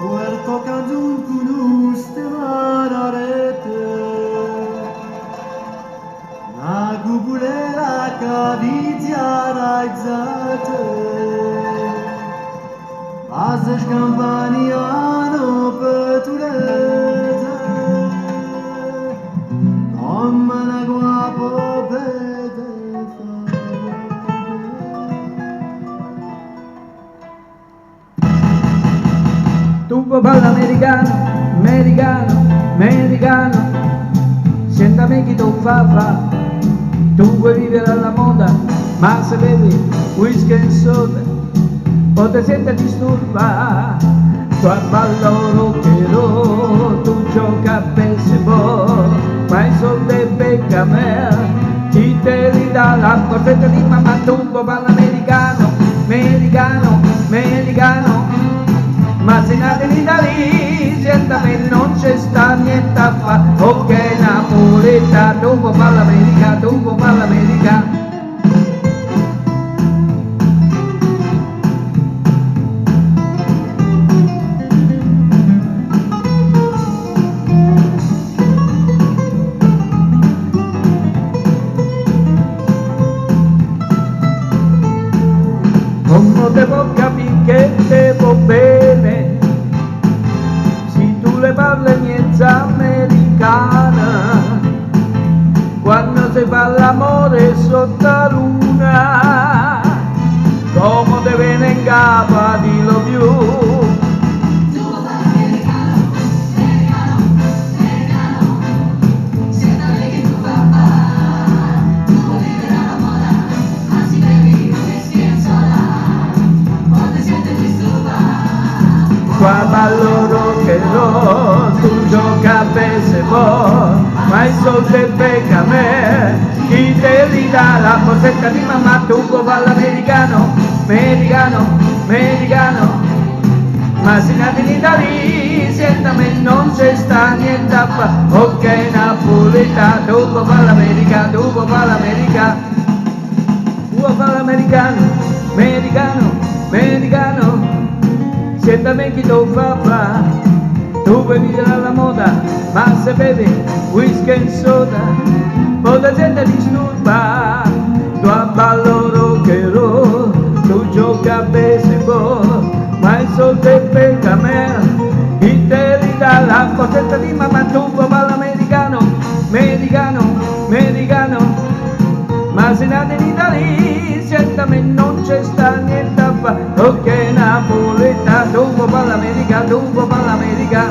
Puerto Canzun cunuste mararete Na gubulera cavizia raizzate Bazeș campaniano petulete Come la guapo pede Tu vuoi fare l'americano, americano, americano, sentami chi tu fa, tu vuoi vivere alla moda, ma se bevi whisky e soda, o ti senti disturba, tu ballo rockero, tu gioca a baseball, ma i soldi becca me, chi te li dà la portetta di mamma, tu vuoi fare l'americano, americano, americano, ma se nati in Italia, certamente non c'è sta niente a fare. Ok, Napoleta, tu vuoi fare l'America, tu vuoi fare l'America. Come devo capire che devo bene se tu le parli miezza americana quando si fa l'amore sotto la luna come te viene in capo di lo più. Qua ballo rock'n'roll, tu gioca a baseball, ma i soldi becca me, chi te li dà la borsetta di mamma, tu vuoi fare l'americano, americano, americano, ma se nati in Italia, sentami non c'è sta niente a fare, ok Napoleta, tu vuoi fare l'America, tu vuoi fare l'America, vuoi fare l'americano, americano, americano, sentami chi tu fa, tu vuoi vivere alla moda, ma se bevi whisky e soda, poi la gente disturba, tu a ballo rock'n'roll, tu gioca a baseball, ma i soldi becca me, chi te li dà la borsetta di mamma, tu vuoi fare l'americano, americano, americano, ma se nati in Italia, certamente non c'è sta niente a fare, ok Napoleta, tu vuoi fare l'America, tu vuoi fare l'America.